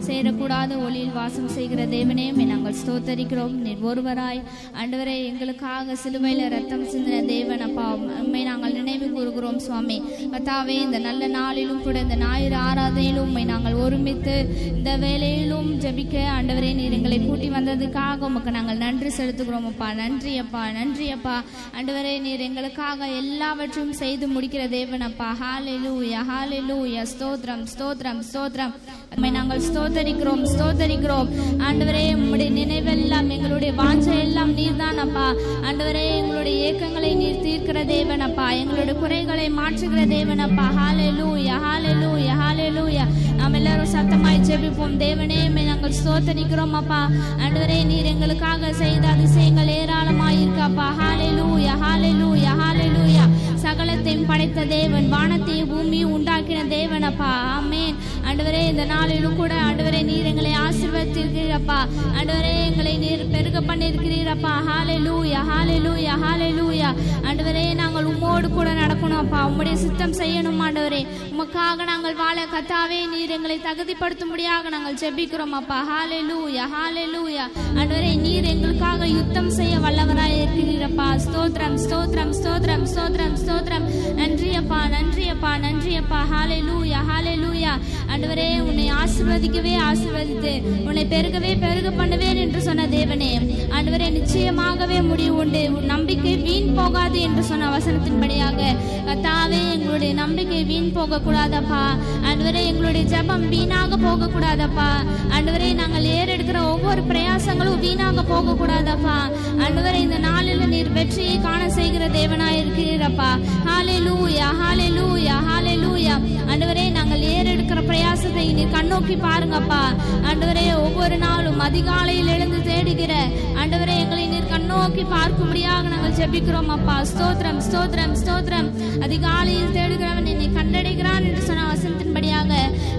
சேரக்கூடாத ஒளியில் வாசம் செய்கிற தேவனே நாங்கள் ஸ்தோத்தரிக்கிறோம். நீர் ஒருவராய் ஆண்டவரே எங்களுக்காக சிலுவையில் ரத்தம் சிந்தின தேவன் அப்பா, உண்மை நாங்கள் நினைவு கூறுகிறோம் சுவாமி. கர்த்தாவே, இந்த நல்ல நாளிலும் கூட இந்த ஞாயிறு ஆராதனையிலும் உண்மை நாங்கள் ஒருமித்து இந்த வேலையிலும் ஜெபிக்க ஆண்டவரே நீர் எங்களை கூட்டி வந்ததுக்காக உமக்கு நாங்கள் நன்றி செலுத்துகிறோம் அப்பா. நன்றி அப்பா, நன்றி அப்பா. ஆண்டவரே நீர் எங்களுக்காக எல்லாவற்றையும் செய்து முடிக்கிற தேவன் அப்பா. ஹல்லேலூயா, ஹல்லேலூயா. ஸ்தோத்திரம், ஸ்தோத்திரம், ஸ்தோத்திரம். உம்மை நாங்கள் ஸ்தோத்தரிக்கிறோம், ஸ்தோத்தரிக்கிறோம். ஆண்டவரே, உம்முடைய நினைவெல்லாம் எங்களுடைய வாஞ்சை எல்லாம் நீர்தான் அப்பா. ஆண்டவரே, எங்களுடைய ஏக்கங்களை நீர் தீர்க்கிற தேவன் அப்பா, எங்களுடைய குறைகளை மாற்றுகிற தேவன் அப்பா. ஹல்லேலூயா, ஹல்லேலூயா, ஹல்லேலூயா. நாம் எல்லாரும் சத்தமாய் ஜெபிப்போம். தேவனே, உம்மை நாங்கள் ஸ்தோத்தரிக்கிறோம் அப்பா. ஆண்டவரே, நீர் எங்களுக்காக செய்த அதிசயங்கள் ஏராளமாய் இருக்கப்பா. ஹல்லேலூயா, ஹல்லேலூயா, ஹல்லேலூயா. சகலத்தையும் படைத்த தேவன், வானத்தையும் பூமியும் உண்டாக்கின தேவன் அப்பா. ஆமென். ஆண்டவரே, இந்த நாளிலும் கூட ஆண்டவரே நீர் எங்களை ஆசீர்வதித்திருக்கிறீரப்பா. ஆண்டவரே, எங்களை நீர் பெருக பண்ணியிருக்கிறீரப்பா. ஹல்லேலூயா, ஹல்லேலூயா, ஹல்லேலூயா. ஆண்டவரே, நாங்கள் உம்மோடு கூட நடக்கணும் அப்பா. உம்முடைய சித்தம் செய்யணும் ஆண்டவரே. உமக்காக நாங்கள் வாழ கர்த்தாவே நீர் எங்களை தகுதிப்படுத்தும்படியாக நாங்கள் ஜெபிக்கிறோம் அப்பா. ஹல்லேலூயா, ஹல்லேலூயா. ஆண்டவரே, நீர் எங்களுக்காக யுத்தம் செய்ய வல்லவராய் இருக்கிறீரப்பா. ஸ்தோத்திரம், ஸ்தோத்திரம், ஸ்தோத்திரம், ஸ்தோத்திரம், ஸ்தோத்திரம். நன்றி அப்பா, நன்றி அப்பா, நன்றி அப்பா. ஹல்லேலூயா, ஹல்லேலூயா. ஆண்டவரே, உன்னை ஆசீர்வதிக்கவே ஆசீர்வதித்து உன்னை பெருகவே பெருக பண்ணுவேன் என்று சொன்ன தேவனே, ஆண்டவரே நிச்சயமாகவே முடிவு உண்டு. உன் நம்பிக்கை வீண் போகாது என்று சொன்ன வசனத்தின்படியாக கர்த்தாவே, எங்களுடைய நம்பிக்கை வீண் போக கூடாதப்பா. ஆண்டவரே, எங்களுடைய ஜெபம் வீணாக போக கூடாதப்பா. ஆண்டவரே, நாங்கள் ஏறெடுக்கிற ஒவ்வொரு பிரயாசங்களும் வீணாக போக கூடாதப்பா. ஆண்டவரே, இந்த நாளில் நீர் வெற்றியை காண செய்கிற தேவனாய் இருக்கிறீரப்பா. ஹல்லேலூயா, ஹல்லேலூயா, ஹல்லேலூயா. ஆண்டவரே, நாங்கள் ஏறெடுக்கிற பிரயாசத்தை நீர் கண்ணோக்கி பாருங்கப்பா. ஆண்டவரே, ஒவ்வொரு நாளும் அதிகாலையில் எழுந்து தேடுகிற ஆண்டவரே எங்களை நீர் கண்ணோக்கி பார்க்கும்படியாக நாங்கள் ஜெபிக்கிறோம் அப்பா. ஸ்தோத்திரம், ஸ்தோத்திரம், ஸ்தோத்திரம். அதிகாலையில் தேடுகிறவன் என்னை கண்டடைகிறான் என்று சொன்ன வசனத்தின்படியாக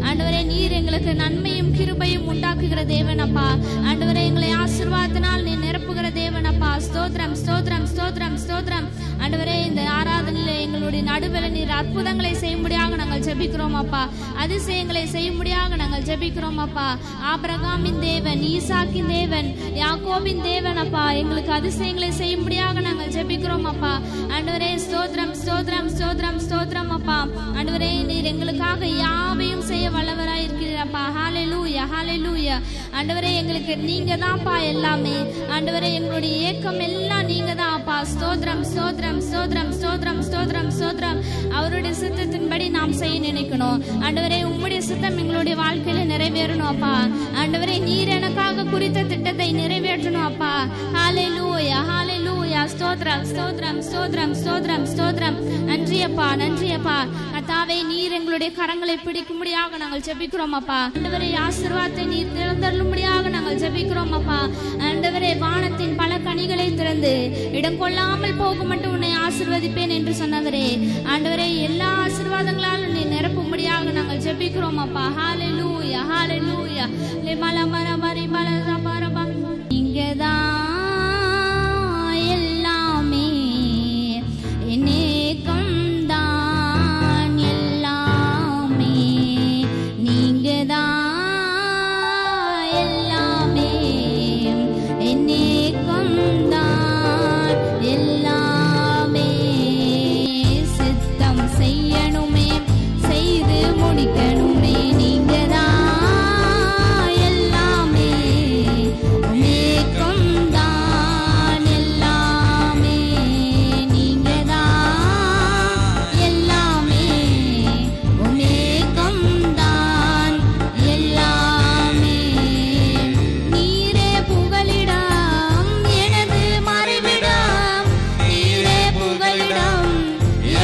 ஆண்டவரே நீர் எங்களுக்கு நன்மையும் கிருபையும் உண்டாக்குகிற தேவன் அப்பா. ஆண்டவரே, எங்களை ஆசீர்வாதத்தினால் நீர் நிரப்புகிற தேவன் அப்பா. ஸ்தோத்திரம், ஸ்தோத்திரம், ஸ்தோத்திரம், ஸ்தோத்திரம். ஆண்டவரே, இந்த ஆராதனையில் எங்களுடைய நடுவில் நீர் அற்புதங்களை செய்யும்படியாக நாங்கள் ஜெபிக்கிறோம் அப்பா. அதிசயங்களை செய்யும்படியாக நாங்கள் ஜெபிக்கிறோம் அப்பா. ஆபிரகாமின் தேவன், ஈசாக்கின் தேவன், யாக்கோபின் தேவன் அப்பா, எங்களுக்கு அதிசயங்களை செய்யும்படியாக நாங்கள் ஜெபிக்கிறோம் அப்பா. ஆண்டவரே, ஸ்தோத்திரம், ஸ்தோத்திரம், ஸ்தோத்திரம், ஸ்தோத்திரம் அப்பா. ஆண்டவரே, நீர் எங்களுக்காக யாவையும் செய்ய வல்லவராய் இருக்கிறீரப்பா. ஹல்லேலூயா, ஹல்லேலூயா. ஆண்டவரே, எங்களுக்கு நீங்க தான்ப்பா எல்லாமே. ஆண்டவரே, எங்களுடைய ஏக்கம் எல்லாம் நீங்க தான் அப்பா. ஸ்தோத்திரம், ஸ்தோத்திரம், ஸ்தோத்திரம், ஸ்தோத்திரம், ஸ்தோத்திரம், ஸ்தோத்திரம். அவருடைய சித்தத்தின்படி நாம் செய்ய நினைக்கணும் ஆண்டவரே. உம்முடைய சித்தம் எங்களுடைய வாழ்க்கையில நிறைவேறணும் அப்பா. ஆண்டவரே, நீர் எனக்காக குறித்த திட்டத்தை நிறைவேற்றணும் அப்பா. ஹல்லேலூயா, ஹல்லேலூயா. ஸ்தோத்திரம், ஸ்தோத்திரம், ஸ்தோத்திரம், ஸ்தோத்திரம், ஸ்தோத்திரம். நன்றி அப்பா, நன்றி அப்பா. கர்த்தாவே, நீர் எங்களுடைய கரங்களை பிடிக்கும்படியாக நாங்கள் ஜெபிக்கிறோம் அப்பா. ஆண்டவரே, ஆசீர்வாதத்தை நீர் திறந்தருளும்படியாக நாங்கள் ஜெபிக்கிறோம் அப்பா. ஆண்டவரே, வானத்தின் பல கனிகளை திறந்து இடம் கொள்ளாமல் போக மட்டும் உன்னை ஆசீர்வதிப்பேன் என்று சொன்னவரே, ஆண்டவரே, எல்லா ஆசீர்வாதங்களாலும் நீ நிரப்பும்படியாக நாங்கள் ஜெபிக்கிறோம் அப்பா. ஹல்லேலூயா, ஹல்லேலூயா. நீங்கதான் எல்லாமே, என்னேக்கம் தான் எல்லாமே. நீங்கதான் எல்லாமே, என்னேக்கம் தான் எல்லாமே. சித்தம் செய்யணுமே, செய்து முடிக்கணுமே. நீங்கதான் எல்லாமே, உமேக்கம் தான் எல்லாமே. நீங்கதான் எல்லாமே, உமேக்கம் தான் எல்லாமே. நீரே புகலிடம், எனது மறைவிடம். நீரே புகலிடம்,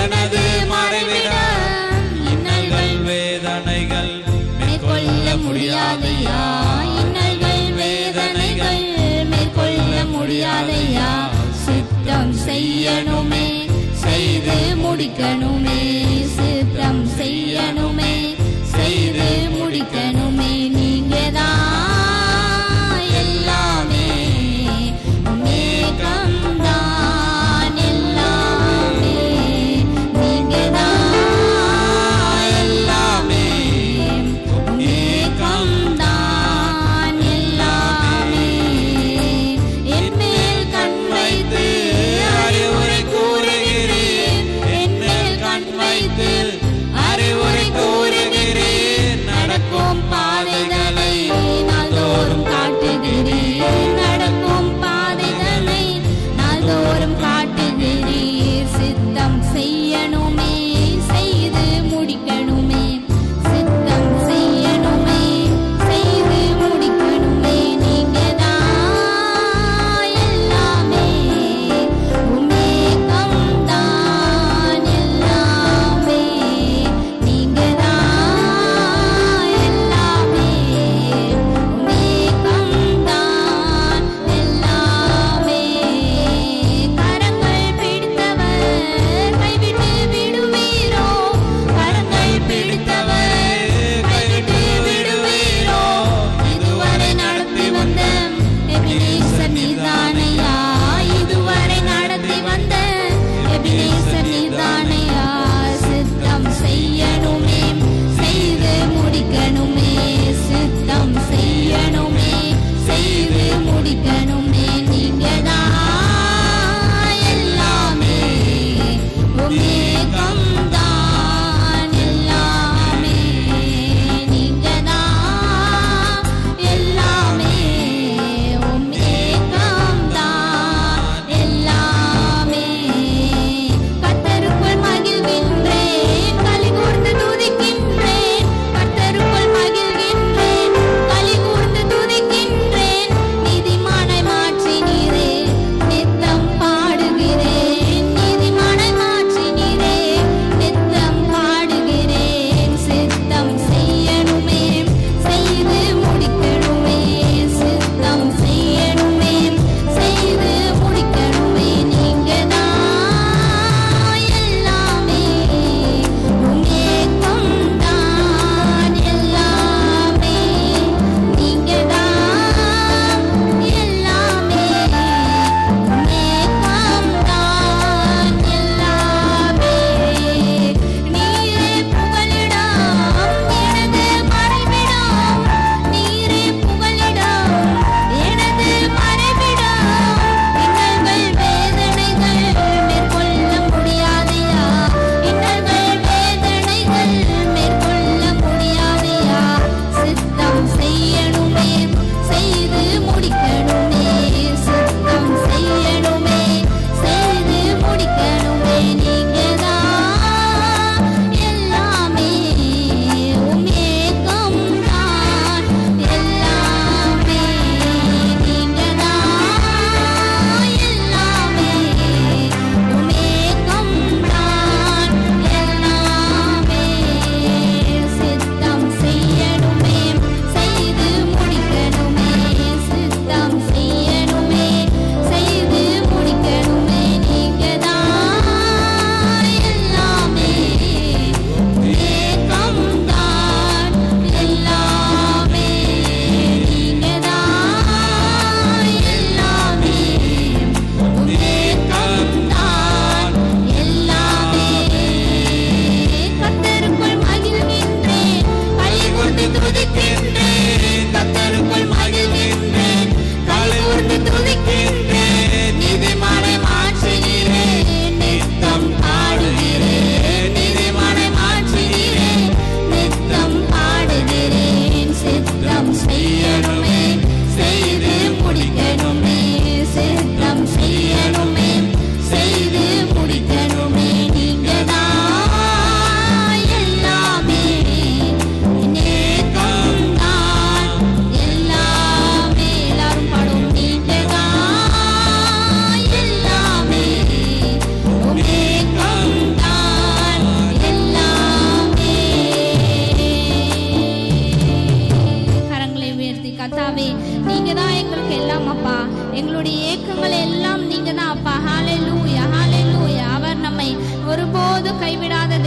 எனது மறைவிடம். இன்னல்கள் வேதனைகள் மேற்கொள்ள முடியாதையா. இன்னல்கள் வேதனைகள் மேற்கொள்ள முடியாதையா. சித்தம் செய்யணுமே, செய்து முடிக்கணுமே. சித்தம் செய்யணுமே, செய்து முடிக்கணுமே. நீங்கதான் எல்லாமே, உமேக்கம் தான் எல்லாமே. நீங்கதான் எல்லாமே, உமேக்கம் தான்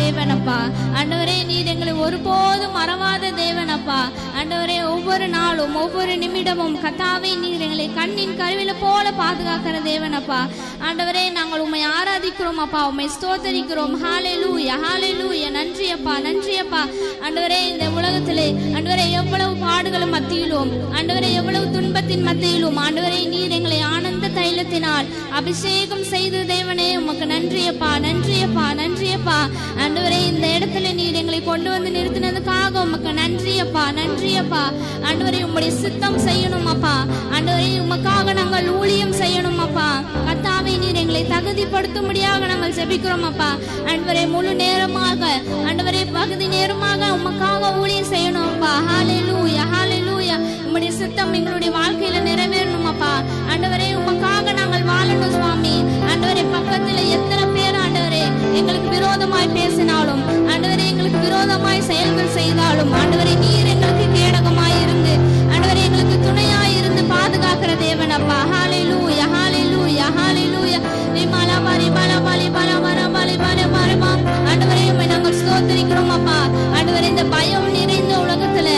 தேவனப்பா. ஆண்டவரே நீர் எங்களை ஒருபோதும் மறவாத தேவனப்பா. ஆண்டவரே ஒவ்வொரு நாளும் ஒவ்வொரு நிமிடமும் கத்தாவே நீர் எங்களை கண்ணின் கருவில போல பாதுகாக்கிற தேவனப்பா. ஆண்டவரே நாங்கள் உம்மை ஆராதிக்கிறோம் அப்பா, உம்மை ஸ்தோத்தரிக்கிறோம். ஹalleluya ஹalleluya. நன்றி அப்பா, நன்றி அப்பா. ஆண்டவரே இந்த உலகத்திலே ஆண்டவரே எவ்வளவு பாடுகளும் மத்தியிலும் ஆண்டவரே எவ்வளவு துன்பத்தின் மத்தியிலும் ஆண்டவரே நீர் எங்களை ஆனந்த தைலத்தினால் அபிஷேகம் செய்து தேவனே உமக்கு நன்றியப்பா, நன்றியப்பா, நன்றியப்பா. ஆண்டவரே இந்த இடத்துல நீர் எங்களை கொண்டு வந்து நிறுத்தினதுக்காக உமக்கு நன்றியப்பா, நன்றியப்பா. ஆண்டவரே உம்முடைய சித்தம் செய்யணும் அப்பா. ஆண்டவரே உமக்காக நாங்கள் ஊழியம் செய்யணும் அப்பா. கர்த்தாவே நீர் எங்களை தகுதிப்படுத்தும்படியாக நாங்கள் ஜெபிக்கிறோம் அப்பா. ஆண்டவரே முழு நேரமாக ஆண்டவரே பகுதி நேரமாக உமக்காக ஊழியம் செய்யணும் அப்பா. ஹalleluya ஹalleluya. உம்முடைய சித்தம் எங்களுடைய வாழ்க்கையில நிறைவேறணும் அப்பா. ஆண்டவரே உமக்காக நாங்கள் வாழணும் சுவாமி. ஆண்டவரே பக்கத்துல எத்தனை பேர் ஆண்டவரே எங்களுக்கு விரோதமாய் பேசினாலும் ஆண்டவரே எங்களுக்கு விரோதமாய் செயல்கள் செய்தாலும் ஆண்டவரே நீர் எங்களுக்கு கேடகமாய் இருந்து ஆண்டவரே எங்களுக்கு துணையாய் இருந்து பாதுகாக்கிற தேவன் அப்பா. ஹalleluya ஹalleluya ஹalleluya. ரிமலா பரி பலா பலி பலா மரா பலி பலா மரமா. ஆண்டவரே உம்மை நாங்கள் ஸ்தோத்திரிக்கிறோம் அப்பா. ஆண்டவரே இந்த பயம் நிறைந்த உலகத்துல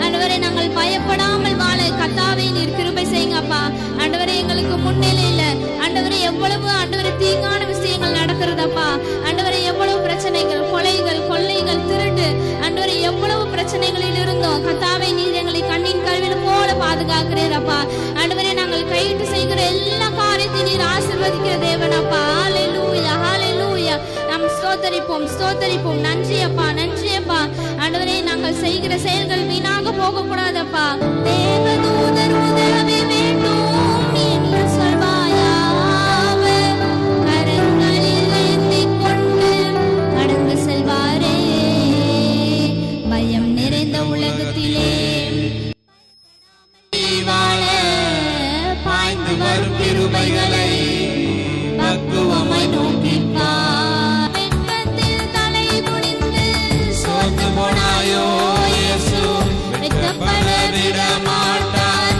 ஆண்டவரே நாங்கள் பயப்படாமல் வாழ கர்த்தாவே நீர் கிருபை செய்யுங்க அப்பா. ஆண்டவரே எங்களுக்கு முன்னிலையில ஆண்டவரே எவ்வளவு ஆண்டவரே தீங்கான விஷயங்கள் நடக்கிறதப்பா. ஆண்டவரே எவ்வளவு பிரச்சனைகள், கொலைகள், கொள்ளைகள், திருட்டு ஆண்டவரே எவ்வளவு பிரச்சனைகளில் இருந்தோம் கர்த்தாவே நீர் எங்களை கண்ணின் கருவில போல பாதுகாக்கிறீரப்பா. ஆண்டவரே நாங்கள் கையிட்டு செய்கிற எல்லா காரியத்தையும் நீர் ஆசீர்வதிக்கிற தேவனப்பா. ஹalleluya ஹalleluya. நாம் ஸ்தோத்தரிப்போம் ஸ்தோத்தரிப்போம். நன்றி அப்பா, நன்றி அப்பா. ஆண்டவரே நாங்கள் செய்கிற செயல்கள் வீணாக போக கூடாதப்பா. தேவதூதர் உதவி வேண்டும் என்று சொல்வாயாக, கரங்களில் ஏந்திக் கொண்டு கடந்து செல்வாரே. பயம் நிறைந்த உலகத்திலே வாழ பாய்ந்து வரும் கிருபைகளை பக்குவமாய் நோக்கிப்பார். வெட்கத்தில் தலை குனிந்து சோர்ந்து போனாயோ இயேசு வெட்கப்பட விட மாட்டார்.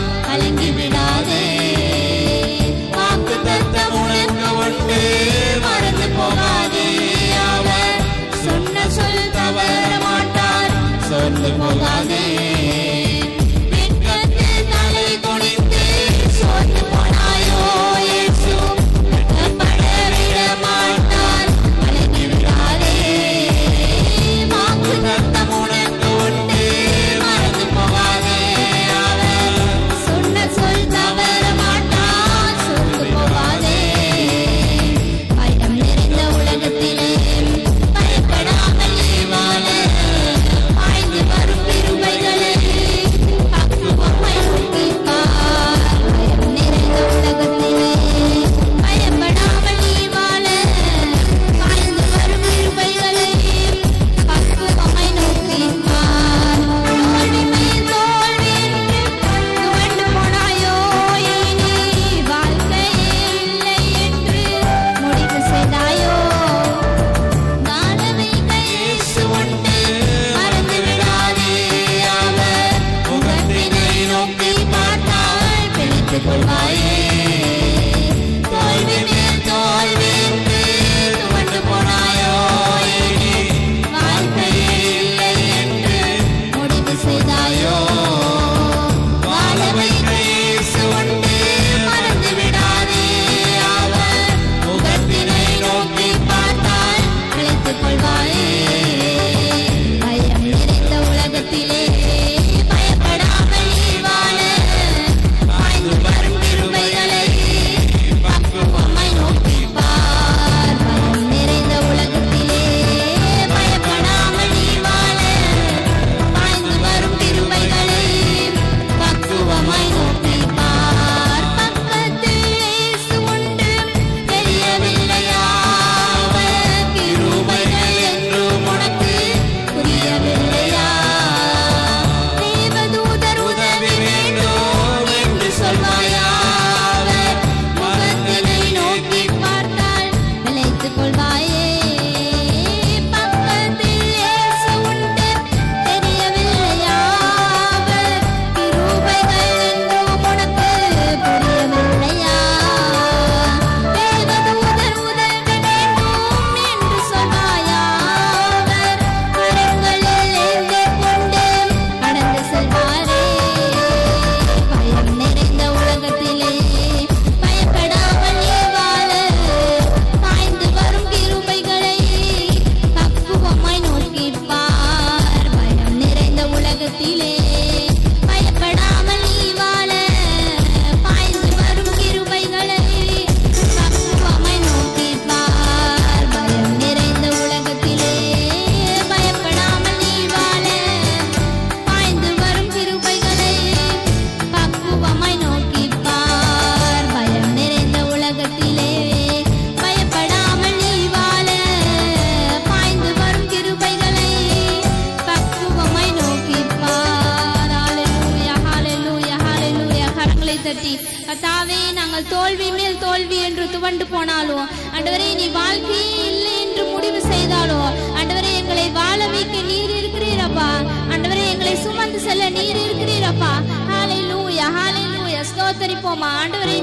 துவண்டு போனாலும் ஆண்டவரே நீ வாழ்க்கையே இல்லை என்று முடிவு செய்தாலோ ஆண்டவரே எங்களை வாழ வைக்க நீர் இருக்கிறீரப்பா. ஆண்டவரே எங்களை சுமந்து செல்ல நீர் இருக்கிறீரப்பா. ஹalleluya ஹalleluya ஸ்தோத்திரிப்போமா ஆண்டவரே.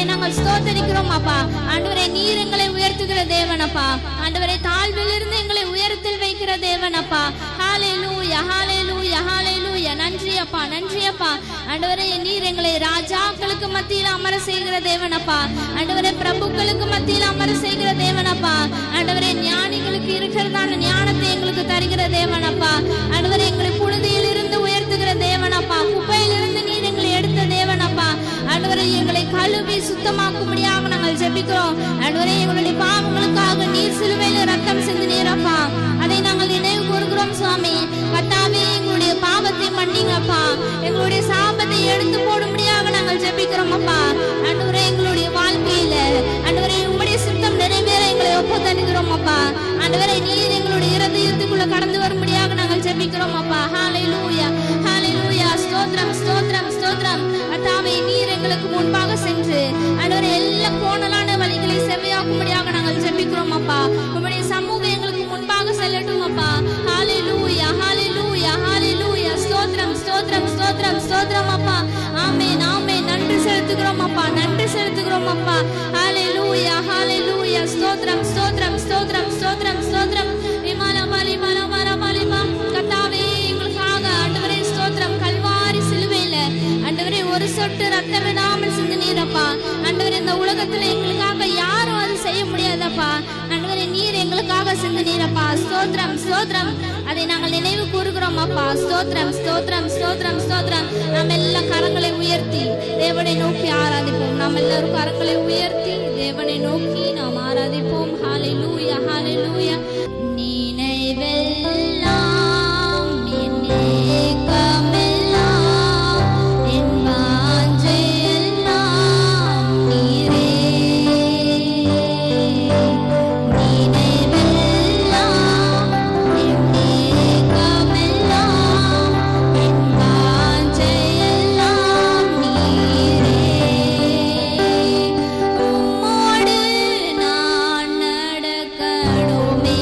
நாங்கள் ஸ்தோத்திரிக்கிறோம் அப்பா. ஆண்டவரே நீர் எங்களை உயர்த்துகிற தேவனப்பா. ஆண்டவரே தாழ்விலிருந்து எங்களை உயரத்தில் வைக்கிற தேவனப்பா. ஹalleluya ஹalleluya ஹalleluya நன்றி அப்பா நன்றி அப்பா. ஆண்டவரே நீர் எங்களை ராஜாக்களுக்கு மத்தியில் அமர செய்கிற தேவனப்பா. ஆண்டவரே பிரபுக்களுக்கு மத்தியில் அமர செய்கிற தேவனப்பா. ஆண்டவரே ஞானிகளுக்கு இருக்கிறதான ஞானத்தை எங்களுக்கு தருகிற தேவனப்பா. ஆண்டவரே எங்களை புழுதியில் இருந்து உயர்த்துகிற தேவனப்பா. குப்பையிலிருந்து நீர் எங்களை எடுத்த தேவனப்பா. ஆண்டவரே எங்களை கழுவி சுத்தமாக்கும்படியாக நாங்கள் ஜெபிக்கிறோம். ஆண்டவரே எங்களுடைய பாவங்களுக்காக நீர் சிலுவையில் ரத்தம் சிந்தினீரப்பா. அதை நாங்கள் நினைவு கூறுகிறோம் சுவாமி. கர்த்தாவே எங்களுடைய பாவத்தை மன்னிங்கப்பா. எங்களுடைய சாபத்தை எடுத்து போடும்படியாக நாங்கள் ஜெபிக்கிறோம் அப்பா. ஆண்டவரே எங்களுடைய வாழ்க்கையில ஆண்டவரே உம்முடைய சித்தம் நிறைவேற எங்களை ஒப்பு தருகிறோம் அப்பா. ஆண்டவரே நீர் எங்களுடைய இருதயத்துக்குள்ள கடந்து வரும்படியாக நாங்கள் ஜெபிக்கிறோம் அப்பா. ஹalleluya ஹalleluya ஸ்தோத்திரம் ஸ்தோத்திரம் ஸ்தோத்திரம். கர்த்தாவே நீர் எங்களுக்கு முன்பாக சென்று ஆண்டவரே எல்லா கோணலான வழிகளை செவ்வையாக்கும்படியாக நாங்கள் ஜெபிக்கிறோம் அப்பா. உம்முடைய சமூகம் எங்களுக்கு முன்பாக செல்லட்டும் அப்பா. ஹalleluya ஹalleluya ஹalleluya ஸ்தோத்திரம் ஸ்தோத்திரம் ஸ்தோத்திரம் ஸ்தோத்திரம் அப்பா. ஆமென் ஆமென் நன்றி செலுத்துகிறோம் அப்பா நன்றி செலுத்துகிறோம் அப்பா. ஹalleluya ஹalleluya ஸ்தோத்திரம் ஸ்தோத்திரம் ஸ்தோத்திரம் ஸ்தோத்திரம் ஸ்தோத்திரம். விமால பலி மல மர பலிமா கர்த்தாவே எங்களுக்காக ஆண்டவரே ஸ்தோத்திரம். கல்வாரி சிலுவையில ஆண்டவரே ஒரு சொட்டு ரத்தம் விடாமல் சிந்தினீரப்பா. ஆண்டவரே இந்த உலகத்துல எங்களுக்காக யாரும் அது செய்ய முடியாதப்பா. ஆண்டவரே நீர் எங்களுக்காக சிந்தினீரப்பா. ஸ்தோத்திரம் ஸ்தோத்திரம். அதை நாங்கள் நினைவு கூறுகிறோம் அப்பா. ஸ்தோத்திரம் ஸ்தோத்திரம் ஸ்தோத்திரம் ஸ்தோத்திரம். நாம் எல்லாம் கரங்களை உயர்த்தி தேவனை நோக்கி ஆராதிப்போம். நாம் எல்லாரும் கரங்களை உயர்த்தி தேவனை நோக்கி நாம் ஆராதிப்போம். ஹalleluya ஹalleluya. நினைவெல்லாம் என் ஏக்கமெல்லாம் என் வாஞ்சையெல்லாம் நீரே. நினைவெல்லாம் என் ஏக்கமெல்லாம் என் வாஞ்சையெல்லாம் நீரே. உம்மோடு நான் நடக்கணுமே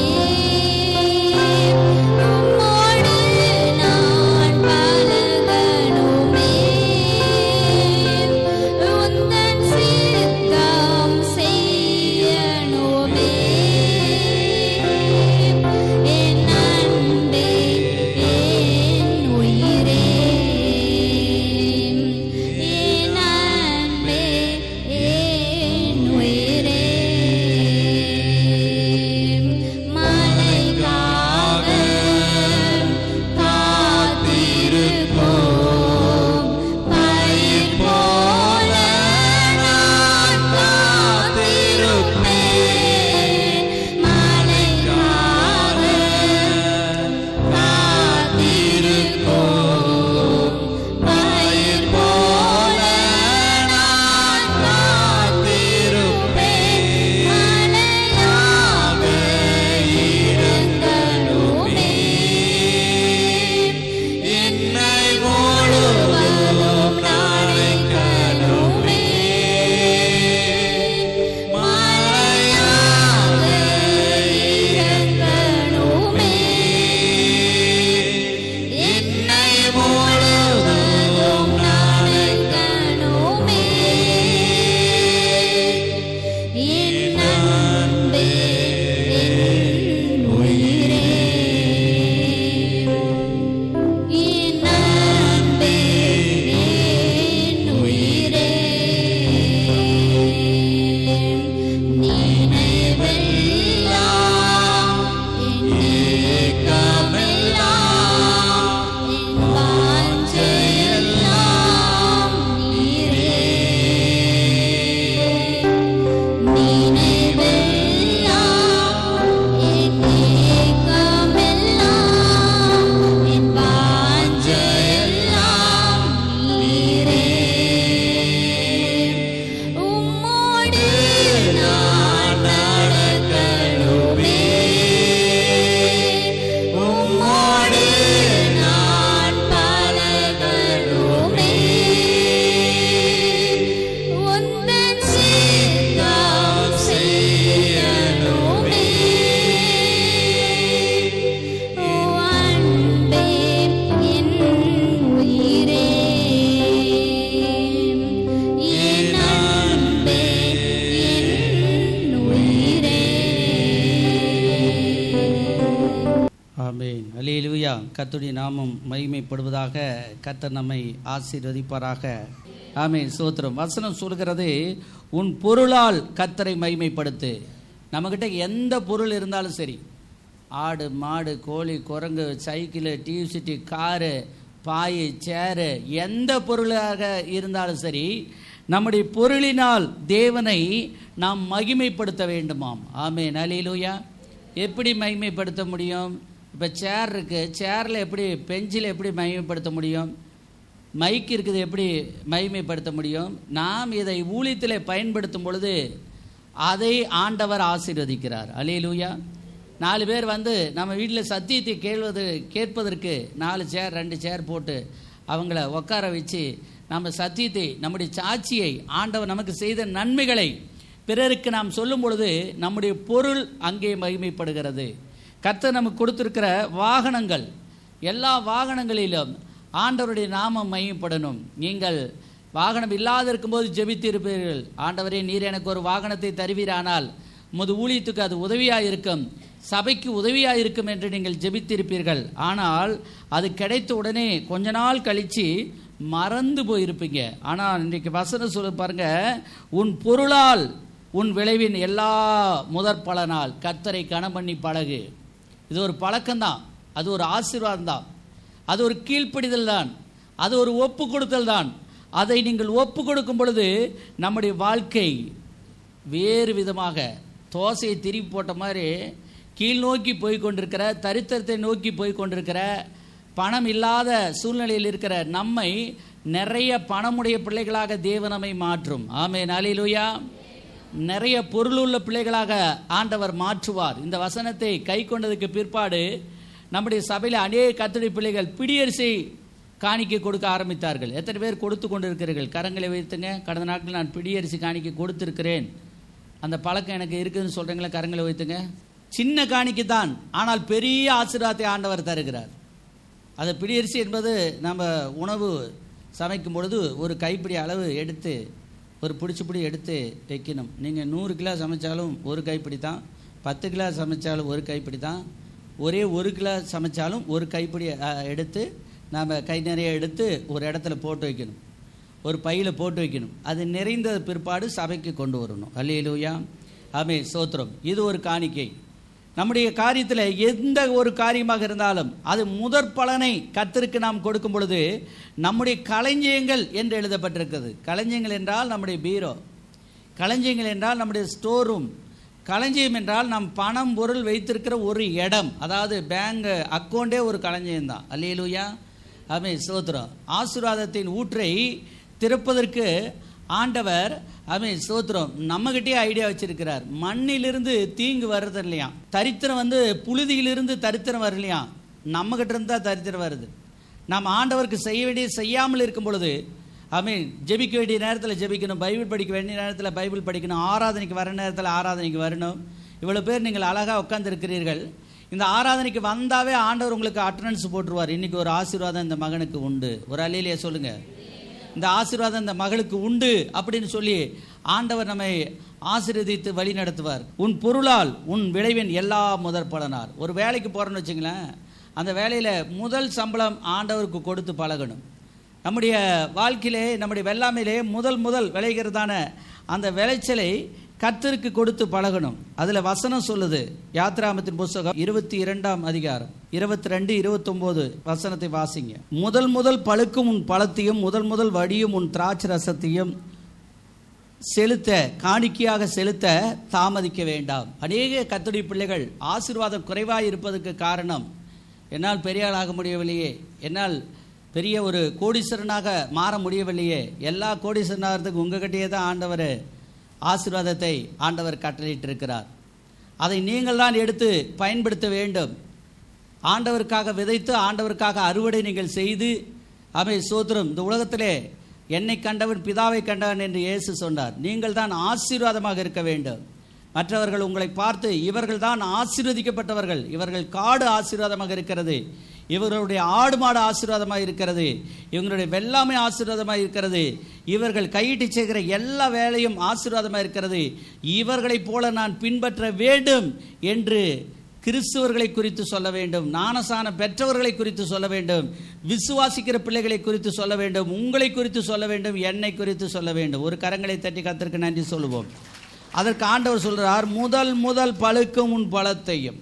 ஆமென். அல்லேலூயா. கர்த்தருடைய நாமம் மகிமைப்படுவதாக. கர்த்தர் நம்மை ஆசீர்வதிப்பாராக. ஆமென். ஸ்தோத்திரம். வசனம் சொல்கிறது, உன் பொருளால் கர்த்தரை மகிமைப்படுத்து. நம்மக்கிட்ட எந்த பொருள் இருந்தாலும் சரி, ஆடு மாடு கோழி குரங்கு சைக்கிளு டிவி காரு பாய் சேரு, எந்த பொருளாக இருந்தாலும் சரி, நம்முடைய பொருளினால் தேவனை நாம் மகிமைப்படுத்த வேண்டுமாம். ஆமென். அல்லேலூயா. எப்படி மகிமைப்படுத்த முடியும்? இப்போ சேர் இருக்குது, சேரில் எப்படி, பெஞ்சில் எப்படி மகிமைப்படுத்த முடியும்? மைக் இருக்குது, எப்படி மகிமைப்படுத்த முடியும்? நாம் இதை ஊழியத்தில் பயன்படுத்தும் பொழுது அதை ஆண்டவர் ஆசீர்வதிக்கிறார். அல்லேலூயா. 4 பேர் வந்து நம்ம வீட்டில் சத்தியத்தை கேட்பதற்கு 4 சேர் 2 சேர் போட்டு அவங்கள உட்கார வச்சு நம்ம சத்தியத்தை, நம்முடைய சாட்சியை, ஆண்டவர் நமக்கு செய்த நன்மைகளை பிறருக்கு நாம் சொல்லும் பொழுது நம்முடைய பொருள் அங்கே மகிமைப்படுகிறது. கர்த்தர் நமக்கு கொடுத்திருக்கிற வாகனங்கள், எல்லா வாகனங்களிலும் ஆண்டவருடைய நாமம் மகிமைப்படணும். நீங்கள் வாகனம் இல்லாத இருக்கும்போது ஜெபித்திருப்பீர்கள், ஆண்டவரே நீர் எனக்கு ஒரு வாகனத்தை தருவீரானால் உமது ஊழியத்துக்கு அது உதவியாக இருக்கும், சபைக்கு உதவியாக இருக்கும் என்று நீங்கள் ஜெபித்திருப்பீர்கள். ஆனால் அது கிடைத்த உடனே கொஞ்ச நாள் கழித்து மறந்து போயிருப்பீங்க. ஆனால் இன்றைக்கு வசனம் சொல்ல பாருங்க, உன் பொருளால் உன் விளைவின் எல்லா முதற் பலனால் கர்த்தரை கனம் பண்ணி பழகு. இது ஒரு பழக்கம்தான், அது ஒரு ஆசீர்வாதம் தான், அது ஒரு கீழ்ப்படிதல் தான், அது ஒரு ஒப்பு கொடுத்தல் தான். அதை நீங்கள் ஒப்பு கொடுக்கும் பொழுது நம்முடைய வாழ்க்கை வேறு விதமாக தோசையை திருப்பி போட்ட மாதிரி கீழ் நோக்கி போய் கொண்டிருக்கிற, தரித்திரத்தை நோக்கி போய் கொண்டிருக்கிற, பணம் இல்லாத சூழ்நிலையில் இருக்கிற நம்மை நிறைய பணமுடைய பிள்ளைகளாக தேவன் நம்மை மாற்றும். ஆமென். அல்லேலூயா. நிறைய பொருளுள்ள பிள்ளைகளாக ஆண்டவர் மாற்றுவார். இந்த வசனத்தை கை கொண்டதுக்கு பிற்பாடு நம்முடைய சபையில் அநேக கர்த்தருடைய பிள்ளைகள் பிடியரிசி காணிக்கை கொடுக்க ஆரம்பித்தார்கள். எத்தனை பேர் கொடுத்து கொண்டிருக்கிறீர்கள்? கரங்களை வைத்துங்க. கடந்த நாட்களில் நான் பிடியரிசி காணிக்கை கொடுத்திருக்கிறேன், அந்த பழக்கம் எனக்கு இருக்குதுன்னு சொல்கிறீங்களா? கரங்களை வைத்துங்க. சின்ன காணிக்கை தான், ஆனால் பெரிய ஆசீர்வாதத்தை ஆண்டவர் தருகிறார். அது பிடியரிசி என்பது நம்ம உணவு சமைக்கும் பொழுது ஒரு கைப்பிடி அளவு எடுத்து, ஒரு பிடி எடுத்து வைக்கணும். நீங்கள் 100 கிலோ சமைச்சாலும் ஒரு கைப்பிடி தான், 10 கிலோ சமைச்சாலும் ஒரு கைப்பிடி தான், ஒரே 1 கிலோ சமைச்சாலும் ஒரு கைப்பிடி எடுத்து நாம் கை நிறைய எடுத்து ஒரு இடத்துல போட்டு வைக்கணும், ஒரு பையில் போட்டு வைக்கணும். அது நிறைந்த பிற்பாடு சபைக்கு கொண்டு வரணும். அல்லேலூயா. ஆமென். ஸ்தோத்திரம். இது ஒரு காணிக்கை. நம்முடைய காரியத்தில் எந்த ஒரு காரியமாக இருந்தாலும் அது முதற் பலனை கர்த்தருக்கு நாம் கொடுக்கும் பொழுது நம்முடைய களஞ்சியங்கள் என்று எழுதப்பட்டிருக்கிறது. களஞ்சியங்கள் என்றால் நம்முடைய பீரோ, களஞ்சியங்கள் என்றால் நம்முடைய ஸ்டோர் ரூம், களஞ்சியம் என்றால் நம் பணம் பொருள் வைத்திருக்கிற ஒரு இடம், அதாவது பேங்க் அக்கௌண்டே ஒரு களஞ்சியம் தான். அல்லேலூயா. ஆமென். ஸ்தோத்திரம். ஆசீர்வாதத்தின் ஊற்றை திறப்பதற்கு ஆண்டவர், ஆமென் ஸ்தோத்திரம், நம்மகிட்டே ஐடியா வச்சிருக்கிறார். மண்ணிலிருந்து தீங்கு வர்றது இல்லையா, தரித்திரம் வந்து புழுதியிலிருந்து தரித்திரம் வரலையா, நம்மகிட்ட இருந்தால் தரித்திரம் வருது. நாம் ஆண்டவருக்கு செய்ய வேண்டிய செய்யாமல் இருக்கும் பொழுது, ஆமென், ஜெபிக்க வேண்டிய நேரத்தில் ஜெபிக்கணும், பைபிள் படிக்க வேண்டிய நேரத்தில் பைபிள் படிக்கணும், ஆராதனைக்கு வர நேரத்தில் ஆராதனைக்கு வரணும். இவ்வளோ பேர் நீங்கள் அழகாக உட்காந்துருக்கிறீர்கள். இந்த ஆராதனைக்கு வந்தாவே ஆண்டவர் உங்களுக்கு அட்டண்டன்ஸ் போட்டுருவார். இன்றைக்கி ஒரு ஆசீர்வாதம் இந்த மகனுக்கு உண்டு. ஒரு அல்லேலூயா சொல்லுங்கள். இந்த ஆசீர்வாதம் இந்த மகளுக்கு உண்டு அப்படின்னு சொல்லி ஆண்டவர் நம்மை ஆசீர்வதித்து வழி நடத்துவார். உன் பொருளால் உன் விளைவின் எல்லா முதற் பலனால். ஒரு வேலைக்கு போகிறோன்னு வச்சுங்களேன், அந்த வேலையில் முதல் சம்பளம் ஆண்டவருக்கு கொடுத்து பழகணும். நம்முடைய வாழ்க்கையிலே, நம்முடைய வெள்ளாமையிலே முதல் விளைகிறதான அந்த விளைச்சலை கர்த்தருக்கு கொடுத்து பழகணும். அதில் வசனம் சொல்லுது, யாத்ராகமத்தின் புஸ்தகம் 22ஆம் அதிகாரம் 22, 29 வசனத்தை வாசிங்க. முதல் பழுக்கும் உன் பழத்தையும் முதல் வடியும் உன் திராட்சை ரசத்தையும் செலுத்த, காணிக்கையாக செலுத்த தாமதிக்க வேண்டாம். அநேக கர்த்தருடைய பிள்ளைகள் ஆசீர்வாதம் குறைவாக இருப்பதற்கு காரணம், என்னால் பெரிய ஆளாக முடியவில்லையே, என்னால் பெரிய ஒரு கோடீஸ்வரனாக மாற முடியவில்லையே. எல்லா கோடீஸ்வரனாகிறதுக்கு உங்ககிட்டயே தான் ஆண்டவர் ஆசீர்வாதத்தை ஆண்டவர் கட்டளையிட்டு இருக்கிறார். அதை நீங்கள் தான் எடுத்து பயன்படுத்த வேண்டும். ஆண்டவருக்காக விதைத்து ஆண்டவருக்காக அறுவடை நீங்கள் செய்து, ஆமென் ஸ்தோத்திரம். இந்த உலகத்திலே என்னை கண்டவன் பிதாவை கண்டவன் என்று இயேசு சொன்னார். நீங்கள் தான் ஆசீர்வாதமாக இருக்க வேண்டும். மற்றவர்கள் உங்களை பார்த்து இவர்கள் தான் ஆசீர்வதிக்கப்பட்டவர்கள், இவர்கள் காடு ஆசீர்வாதமாக இருக்கிறது, இவர்களுடைய ஆடு மாடு ஆசீர்வாதமாக இருக்கிறது, இவங்களுடைய வெள்ளாமை ஆசீர்வாதமாக இருக்கிறது, இவர்கள் கையிட்டு செய்கிற எல்லா வேலையும் ஆசீர்வாதமாக இருக்கிறது, இவர்களைப் போல நான் பின்பற்ற வேண்டும் என்று கிறிஸ்துவர்களை குறித்து சொல்ல வேண்டும், ஞானசானம் பெற்றவர்களை குறித்து சொல்ல வேண்டும், விசுவாசிக்கிற பிள்ளைகளை குறித்து சொல்ல வேண்டும், உங்களை குறித்து சொல்ல வேண்டும், என்னை குறித்து சொல்ல வேண்டும். ஒரு கரங்களை தட்டி கர்த்தருக்கு நன்றி சொல்லுவோம். அதற்கு ஆண்டவர் சொல்றார், முதல் முதல் பழுக்கும் உன் பழத்தையும்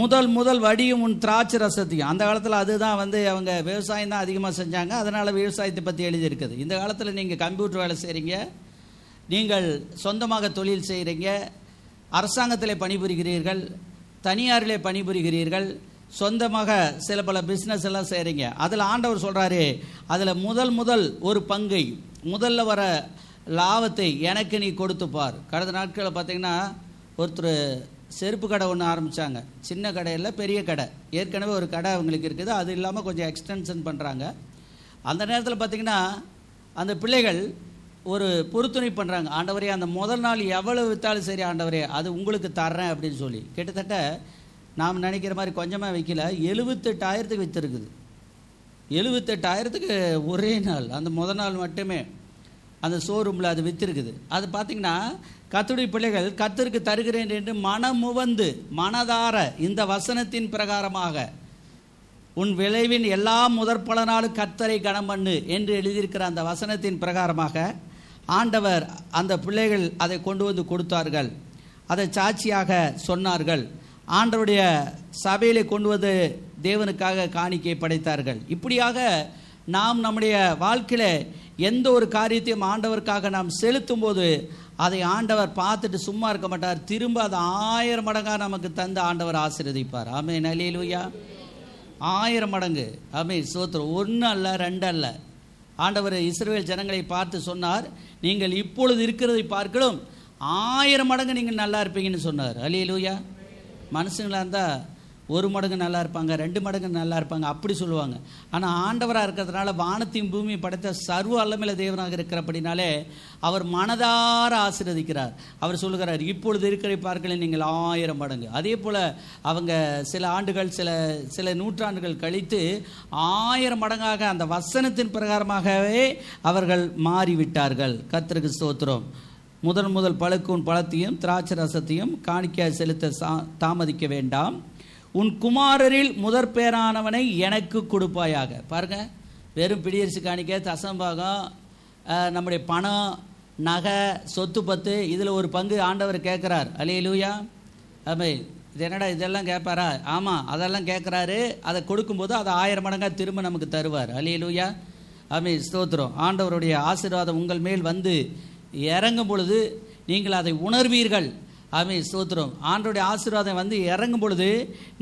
முதல் முதல் வடியும் உன் திராட்சை ரசத்தையும். அந்த காலத்தில் அதுதான் அவங்க விவசாயம் தான் அதிகமாக செஞ்சாங்க, அதனால் விவசாயத்தை பற்றி எழுதியிருக்குது. இந்த காலத்தில் நீங்கள் கம்ப்யூட்டர் வேலை செய்கிறீங்க, நீங்கள் சொந்தமாக தொழில் செய்கிறீங்க, அரசாங்கத்தில் பணிபுரிகிறீர்கள், தனியாரிலே பணிபுரிகிறீர்கள், சொந்தமாக சில பல பிஸ்னஸ் எல்லாம் செய்கிறீங்க. அதில் ஆண்டவர் சொல்கிறாரு, அதில் முதல் முதல் ஒரு பங்கை, முதல்ல வர லாபத்தை எனக்கு நீ கொடுத்துப்பார். கடந்த நாட்களில் பார்த்தீங்கன்னா ஒருத்தர் செருப்பு கடை ஒன்று ஆரம்பித்தாங்க. சின்ன கடையில் பெரிய கடை, ஏற்கனவே ஒரு கடை அவங்களுக்கு இருக்குது, அது இல்லாமல் கொஞ்சம் எக்ஸ்டென்ஷன் பண்ணுறாங்க. அந்த நேரத்தில் பார்த்திங்கன்னா அந்த பிள்ளைகள் ஒரு பொறுத்துணை பண்ணுறாங்க, ஆண்டவரே அந்த முதல் நாள் எவ்வளோ விற்றாலும் சரி ஆண்டவரே அது உங்களுக்கு தர்றேன் அப்படின்னு சொல்லி. கிட்டத்தட்ட நாம் நினைக்கிற மாதிரி கொஞ்சமாக விற்கல, 78,000 விற்றுருக்குது. 78,000 ஒரே நாள், அந்த முதல் நாள் மட்டுமே அந்த ஷோரூமில் அது விற்றுருக்குது. அது பார்த்திங்கன்னா கர்த்தருடைய பிள்ளைகள் கர்த்தருக்கு தருகிறேன் என்று மனமுவந்து மனதார இந்த வசனத்தின் பிரகாரமாக உன் விளைவின் எல்லா முதற்பலனாலும் கர்த்தரை கனம் பண்ணு என்று எழுதியிருக்கிற அந்த வசனத்தின் பிரகாரமாக ஆண்டவர் அந்த பிள்ளைகள் அதை கொண்டு வந்து கொடுத்தார்கள், அதை சாட்சியாக சொன்னார்கள். ஆண்டவருடைய சபையிலே கொண்டு வந்து தேவனுக்காக காணிக்கை படைத்தார்கள். இப்படியாக நாம் நம்முடைய வாழ்க்கையில் எந்த ஒரு காரியத்தையும் ஆண்டவருக்காக நாம் செலுத்தும் போது அதை ஆண்டவர் பார்த்துட்டு சும்மா இருக்க மாட்டார், திரும்ப அதை 1000 மடங்காக நமக்கு தந்து ஆண்டவர் ஆசீர்வதிப்பார். ஆமென், அல்லேலூயா. 1000 மடங்கு. ஆமென், ஸ்தோத்திரம். 1 அல்ல 2 அல்ல. ஆண்டவர் இஸ்ரவேல் ஜனங்களை பார்த்து சொன்னார், நீங்கள் இப்பொழுது இருக்கிறதை பார்க்கலும் 1000 மடங்கு நீங்கள் நல்லா இருப்பீங்கன்னு சொன்னார். அல்லேலூயா. மனுஷங்களாக இருந்தால் 1 மடங்கு நல்லா இருப்பாங்க, 2 மடங்கு நல்லா இருப்பாங்க, அப்படி சொல்லுவாங்க. ஆனால் ஆண்டவராக இருக்கிறதுனால வானத்தையும் பூமியும் படைத்த சர்வ அல்லமையில தேவனாக இருக்கிறபடினாலே அவர் மனதார ஆசீர்வதிக்கிறார். அவர் சொல்லுகிறார், இப்பொழுது இருக்கிற பார்க்கல நீங்கள் 1000 மடங்கு. அதே போல் அவங்க சில ஆண்டுகள் சில நூற்றாண்டுகள் கழித்து 1000 மடங்காக அந்த வசனத்தின் பிரகாரமாகவே அவர்கள் மாறிவிட்டார்கள். கர்த்தருக்கு ஸ்தோத்திரம். முதல் பழுக்கும் பழத்தையும் திராட்சை ரசத்தையும் காணிக்கை செலுத்த தாமதிக்க வேண்டாம். உன் குமாரரில் முதற் பேரானவனை எனக்கு கொடுப்பாயாக. பாருங்க, வெறும் பிடியரிசி காணிக்கை, தசம்பாகம், நம்முடைய பணம், நகை, சொத்து பத்து, இதில் ஒரு பங்கு ஆண்டவர் கேட்குறார். அல்லேலூயா. ஆமென். இது என்னடா இதெல்லாம் கேட்பாரா? ஆமாம், அதெல்லாம் கேட்குறாரு. அதை கொடுக்கும்போது அதை 1000 மடங்காக திரும்ப நமக்கு தருவார். அல்லேலூயா. ஆமென், ஸ்தோத்திரம். ஆண்டவருடைய ஆசீர்வாதம் உங்கள் மேல் வந்து இறங்கும் பொழுது நீங்கள் அதை உணர்வீர்கள். ஆமென், ஸ்தோத்திரம். ஆண்டவருடைய ஆசீர்வாதம் வந்து இறங்கும் பொழுது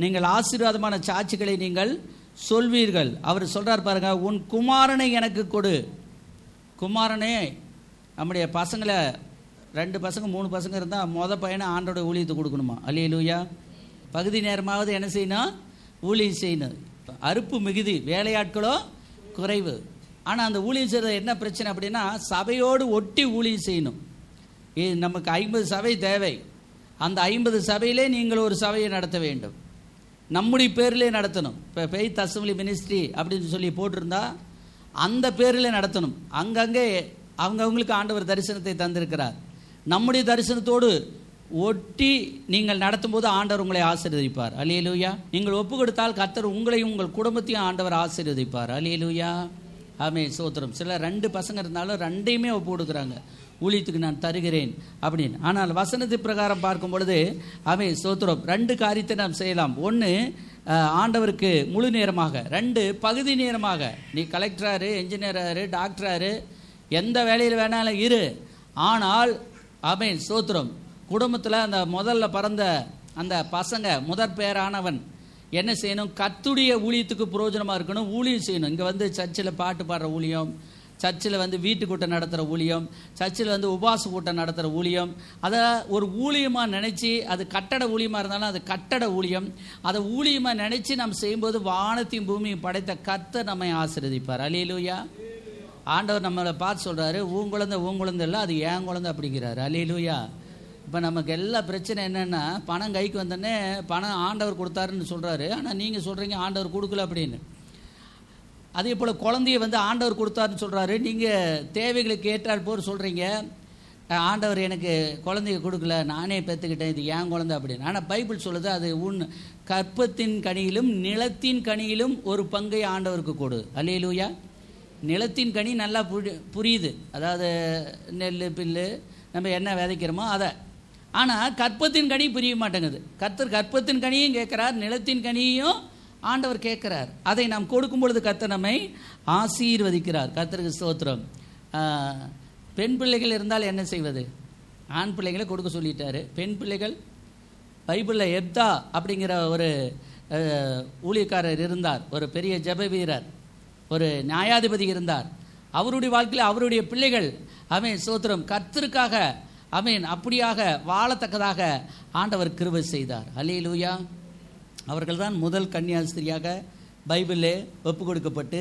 நீங்கள் ஆசீர்வாதமான சாட்சிகளை நீங்கள் சொல்வீர்கள். அவர் சொல்கிறார் பாருங்க, உன் குமாரனை எனக்கு கொடு. குமாரனே, நம்முடைய பசங்களை 2 பசங்க 3 பசங்க இருந்தால் மொதல் பையனை ஆண்டோட ஊழியத்தை கொடுக்கணுமா? அல்லேலூயா. பகுதி நேரமாவது என்ன செய்யணும்? ஊழியம் செய்யணும். அறுப்பு மிகுதி, வேலையாட்களோ குறைவு. ஆனால் அந்த ஊழியம் செய்கிறது என்ன பிரச்சனை அப்படின்னா, சபையோடு ஒட்டி ஊழியம் செய்யணும். இது நமக்கு 50 சபை தேவை. அந்த 50 சபையிலே நீங்கள் ஒரு சபையை நடத்த வேண்டும், நம்முடைய பேரிலே நடத்தணும். இப்போ ஃபெய்த் அசெம்பிளி மினிஸ்ட்ரி அப்படின்னு சொல்லி போட்டிருந்தா அந்த பேரில் நடத்தணும். அங்கங்கே அவங்கவுங்களுக்கு ஆண்டவர் தரிசனத்தை தந்திருக்கிறார். நம்முடைய தரிசனத்தோடு ஒட்டி நீங்கள் நடத்தும் போது ஆண்டவர் உங்களை ஆசீர்வதிப்பார். அல்லேலூயா. நீங்கள் ஒப்பு கொடுத்தால் கர்த்தர் உங்களையும் உங்கள் குடும்பத்தையும் ஆண்டவர் ஆசீர்வதிப்பார். அல்லேலூயா. ஆமென், ஸ்தோத்திரம். சில 2 பசங்க இருந்தாலும் 2ஐயுமே ஒப்பு கொடுக்குறாங்க, ஊழியத்துக்கு நான் தருகிறேன் அப்படின்னு. ஆனால் வசனத்து பிரகாரம் பார்க்கும் பொழுது ஆமென், ஸ்தோத்திரம், 2 காரியத்தை நாம் செய்யலாம். 1 ஆண்டவருக்கு முழு நேரமாக, 2 பகுதி நேரமாக. நீ கலெக்டராரு, என்ஜினியராரு, டாக்டராரு, எந்த வேலையில் வேணாலும் இரு. ஆனால் ஆமென், ஸ்தோத்திரம், குடும்பத்தில் அந்த முதல்ல பிறந்த அந்த பசங்க முதற் பேரானவன் என்ன செய்யணும்? கர்த்தருடைய ஊழியத்துக்கு பிரயோஜனமாக இருக்கணும், ஊழியம் செய்யணும். இங்கே வந்து சர்ச்சில் பாட்டு பாடுற ஊழியம், சர்ச்சில் வந்து வீட்டு கூட்டம் நடத்துகிற ஊழியம், சர்ச்சில் வந்து உபாச கூட்டம் நடத்துகிற ஊழியம், அதை ஒரு ஊழியமாக நினச்சி, அது கட்டட ஊழியமாக இருந்தாலும் அது கட்டட ஊழியம், அதை ஊழியமாக நினச்சி நம்ம செய்யும்போது வானத்தையும் பூமியும் படைத்த கர்த்தர் நம்மை ஆசீர்வதிப்பார். அல்லேலூயா. ஆண்டவர் நம்மளை பார்த்து சொல்கிறாரு, உன் குழந்தை இல்லை, அது என் குழந்தை அப்படிங்கிறாரு. அல்லேலூயா. இப்போ நமக்கு எல்லா பிரச்சனை என்னென்னா, பணம் கைக்கு வந்தோடனே பணம் ஆண்டவர் கொடுத்தாருன்னு சொல்கிறாரு, ஆனால் நீங்கள் சொல்கிறீங்க ஆண்டவர் கொடுக்கல அப்படின்னு. அதே போல் குழந்தைய வந்து ஆண்டவர் கொடுத்தாருன்னு சொல்கிறாரு, நீங்கள் தேவைகளுக்கு ஏற்றால் போர் சொல்கிறீங்க. ஆண்டவர் எனக்கு குழந்தைய கொடுக்கல, நானே பெற்றுக்கிட்டேன், இது ஏன் குழந்தை அப்படின்னு. ஆனால் பைபிள் சொல்லுது, அது கற்பத்தின் கனியிலும் நிலத்தின் கனியிலும் ஒரு பங்கை ஆண்டவருக்கு கொடு. அல்லேலூயா. நிலத்தின் கனி நல்லா புரியுது, அதாவது நெல் பில்லு நம்ம என்ன விதைக்கிறோமோ அதை. ஆனால் கற்பத்தின் கனி புரிய மாட்டேங்குது. கர்த்தர் கற்பத்தின் கனியும் கேட்குறார், நிலத்தின் கனியையும் ஆண்டவர் கேட்குறார். அதை நாம் கொடுக்கும் பொழுது கர்த்தர் நம்மை ஆசீர்வதிக்கிறார். கர்த்தருக்கு ஸ்தோத்திரம். பெண் பிள்ளைகள் இருந்தால் என்ன செய்வது? ஆண் பிள்ளைகளை கொடுக்க சொல்லிட்டாரு. பெண் பிள்ளைகள் பைபிளில் எப்தா அப்படிங்கிற ஒரு ஊழியக்காரர் இருந்தார், ஒரு பெரிய ஜெப வீரர், ஒரு நியாயாதிபதி இருந்தார். அவருடைய வாழ்க்கையில் அவருடைய பிள்ளைகள் ஸ்தோத்திரம் கர்த்தருக்காக அப்படியாக வாழத்தக்கதாக ஆண்டவர் கிருபை செய்தார். அல்லேலூயா. அவர்கள் தான் முதல் கன்னியாஸ்திரியாக பைபிளிலே ஒப்பு கொடுக்கப்பட்டு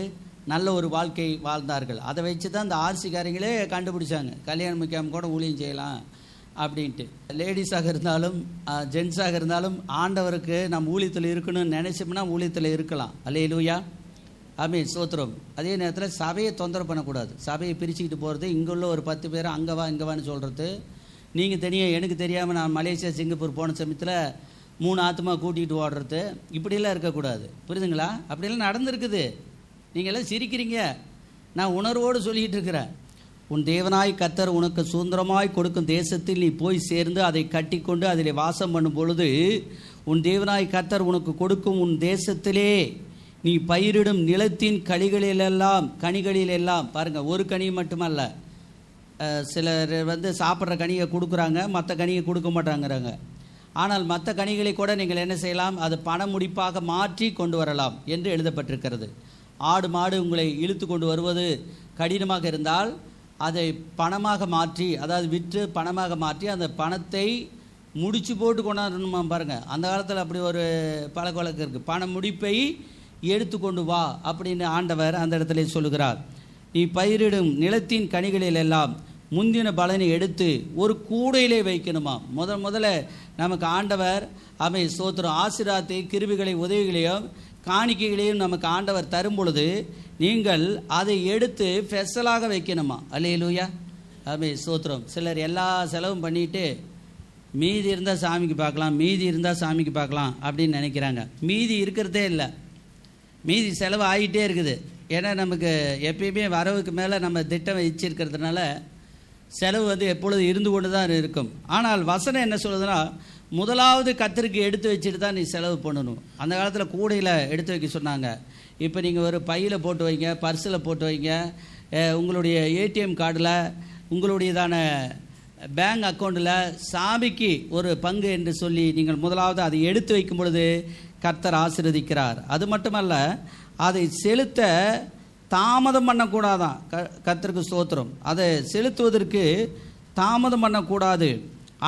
நல்ல ஒரு வாழ்க்கை வாழ்ந்தார்கள். அதை வச்சு தான் இந்த ஆர்சிக்காரங்களே கண்டுபிடிச்சாங்க, கல்யாணம் முக்கியம் கூட ஊழியம் செய்யலாம் அப்படின்ட்டு. லேடிஸாக இருந்தாலும் ஜென்ஸாக இருந்தாலும் ஆண்டவருக்கு நம்ம ஊழியத்தில் இருக்கணும்னு நினைச்சோம்னா ஊழியத்தில் இருக்கலாம். அல்லேலூயா. ஸ்தோத்திரம். அதே நேரத்தில் சபையை தொந்தரவு பண்ணக்கூடாது. சபையை பிரிச்சுக்கிட்டு போகிறது, இங்கே உள்ள ஒரு 10 பேர் அங்கே வா இங்கே வான்னு சொல்கிறது, நீங்கள் தெரியும் எனக்கு தெரியாமல் நான் மலேசியா சிங்கப்பூர் போன சமயத்தில் 3 ஆத்மா கூட்டிகிட்டு ஓடுறது, இப்படிலாம் இருக்கக்கூடாது. புரியுதுங்களா? அப்படிலாம் நடந்துருக்குது. நீங்கள்லாம் சிரிக்கிறீங்க, நான் உணர்வோடு சொல்லிகிட்டு இருக்கிறேன். உன் தேவனாய் கர்த்தர் உனக்கு சுதந்திரமாய் கொடுக்கும் தேசத்தில் நீ போய் சேர்ந்து அதை கட்டிக்கொண்டு அதில் வாசம் பண்ணும் பொழுது உன் தேவனாய் கர்த்தர் உனக்கு கொடுக்கும் உன் தேசத்திலே நீ பயிரிடும் நிலத்தின் கனிகளிலெல்லாம் பாருங்கள், ஒரு கனி மட்டுமல்ல, சிலர் சாப்பிட்ற கனியை கொடுக்குறாங்க, மற்ற கனியை கொடுக்க மாட்டாங்கிறாங்க. ஆனால் மற்ற கனிகளை கூட நீங்கள் என்ன செய்யலாம்? அது பண முடிப்பாக மாற்றி கொண்டு வரலாம் என்று எழுதப்பட்டிருக்கிறது. ஆடு மாடு உங்களை இழுத்து கொண்டு வருவது கடினமாக இருந்தால் அதை பணமாக மாற்றி, அதாவது விற்று பணமாக மாற்றி அந்த பணத்தை முடிச்சு போட்டு கொண்டாடணுமா பாருங்கள். அந்த காலத்தில் அப்படி ஒரு பழக்க வழக்கம் இருக்குது. பண முடிப்பை எடுத்துக்கொண்டு வா அப்படின்னு ஆண்டவர் அந்த இடத்துல சொல்லுகிறார். நீ பயிரிடும் நிலத்தின் கனிகளில் எல்லாம் முந்தின பலனை எடுத்து ஒரு கூடையிலே வைக்கணுமா. முதல்ல நமக்கு ஆண்டவர் ஸ்தோத்திரம் ஆசீர்வாதத்தை, கிருபைகளை, உதவிகளையும் காணிக்கைகளையும் நமக்கு ஆண்டவர் தரும் பொழுது நீங்கள் அதை எடுத்து ஸ்பெஷலாக வைக்கணுமா. அல்லேலூயா. ஸ்தோத்திரம். சிலர் எல்லா செலவும் பண்ணிட்டு மீதி இருந்தால் சாமிக்கு பார்க்கலாம் அப்படின்னு நினைக்கிறாங்க. மீதி இருக்கிறதே இல்லை, மீதி செலவு ஆகிட்டே இருக்குது. ஏன்னா நமக்கு எப்பயுமே வரவுக்கு மேலே நம்ம திட்டம் வச்சிருக்கிறதுனால செலவு எப்பொழுது இருந்து கொண்டு தான் இருக்கும். ஆனால் வசனம் என்ன சொல்லுதுன்னா, முதலாவது கர்த்தருக்கு எடுத்து வச்சுட்டு தான் நீ செலவு பண்ணணும். அந்த காலத்தில் கூடையில் எடுத்து வைக்க சொன்னாங்க. இப்போ நீங்கள் ஒரு பையில் போட்டு வைங்க, பர்ஸில் போட்டு வைங்க, உங்களுடைய ஏடிஎம் கார்டில், உங்களுடையதான பேங்க் அக்கௌண்ட்டில் சாமிக்கு ஒரு பங்கு என்று சொல்லி நீங்கள் முதலாவது அதை எடுத்து வைக்கும் பொழுது கர்த்தர் ஆசீர்வதிக்கிறார். அது மட்டுமல்ல, அதை செலுத்த தாமதம் பண்ணக்கூடாதான். கர்த்தருக்கு ஸ்தோத்திரம். அதை செலுத்துவதற்கு தாமதம் பண்ணக்கூடாது.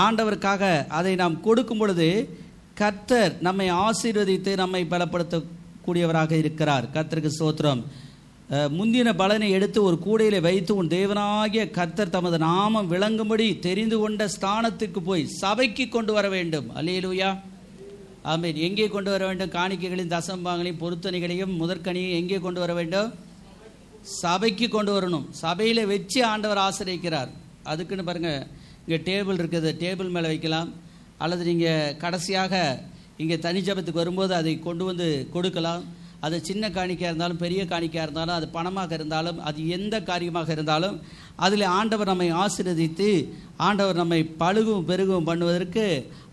ஆண்டவருக்காக அதை நாம் கொடுக்கும் பொழுது கர்த்தர் நம்மை ஆசீர்வதித்து நம்மை பலப்படுத்தக்கூடியவராக இருக்கிறார். கர்த்தருக்கு ஸ்தோத்திரம். முந்தின பலனை எடுத்து ஒரு கூடையிலே வைத்து உன் தேவனாகிய கர்த்தர் தமது நாமம் விளங்கும்படி தெரிந்து கொண்ட ஸ்தானத்துக்கு போய் சபைக்கு கொண்டு வர வேண்டும். அல்லேலூயா. ஆமென். எங்கே கொண்டு வர வேண்டும்? காணிக்கைகளையும் தசம்பாங்களையும் பொருத்தனைகளையும் முதற்கனியும் எங்கே கொண்டு வர வேண்டும்? சபைக்கு கொண்டு வரணும். சபையில் வச்சு ஆண்டவர் ஆசிரியக்கிறார். அதுக்குன்னு பாருங்கள், இங்கே டேபிள் இருக்குது, டேபிள் மேலே வைக்கலாம். அல்லது நீங்கள் கடைசியாக இங்கே தனி ஜபத்துக்கு வரும்போது அதை கொண்டு வந்து கொடுக்கலாம். அது சின்ன காணிக்கையாக இருந்தாலும் பெரிய காணிக்கையாக இருந்தாலும், அது பணமாக இருந்தாலும், அது எந்த காரியமாக இருந்தாலும் அதில் ஆண்டவர் நம்மை ஆசீர்வதித்து ஆண்டவர் நம்மை பழுகும் பெருகும் பண்ணுவதற்கு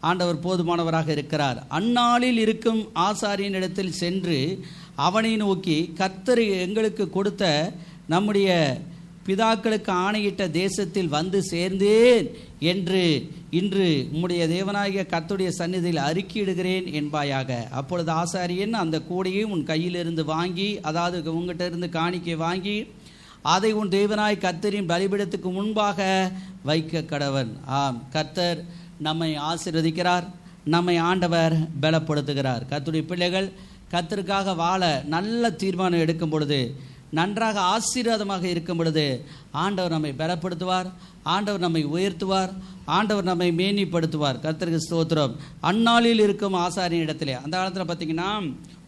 ஆண்டவர் போதுமானவராக இருக்கிறார். அந்நாளில் இருக்கும் ஆசாரியன் இடத்தில் சென்று அவனை நோக்கி, கர்த்தர் எங்களுக்கு கொடுத்த நம்முடைய பிதாக்களுக்கு ஆணையிட்ட தேசத்தில் வந்து சேர்ந்தேன் என்று இன்று உம்முடைய தேவனாகிய கர்த்தருடைய சந்நிதியில் அறிக்கையிடுகிறேன் என்பாயாக. அப்பொழுது ஆசாரியன் அந்த கூடையை உன் கையிலிருந்து வாங்கி, அதாவது உங்ககிட்ட இருந்து காணிக்கை வாங்கி, அதை உன் தேவனாய் கர்த்தரின் பலிபீடத்துக்கு முன்பாக வைக்க கடவன். ஆம், கர்த்தர் நம்மை ஆசீர்வதிக்கிறார், நம்மை ஆண்டவர் பலப்படுத்துகிறார். கர்த்தருடைய பிள்ளைகள் கர்த்தருக்காக வாழ நல்ல தீர்மானம் எடுக்கும் பொழுது, நன்றாக ஆசீர்வாதமாக இருக்கும் பொழுது ஆண்டவர் நம்மை பலப்படுத்துவார், ஆண்டவர் நம்மை உயர்த்துவார், ஆண்டவர் நம்மை மேன்மைப்படுத்துவார். கர்த்தருக்கு ஸ்தோத்திரம். அந்நாளில் இருக்கும் ஆசாரியன் இடத்துல, அந்த காலத்தில் பார்த்திங்கன்னா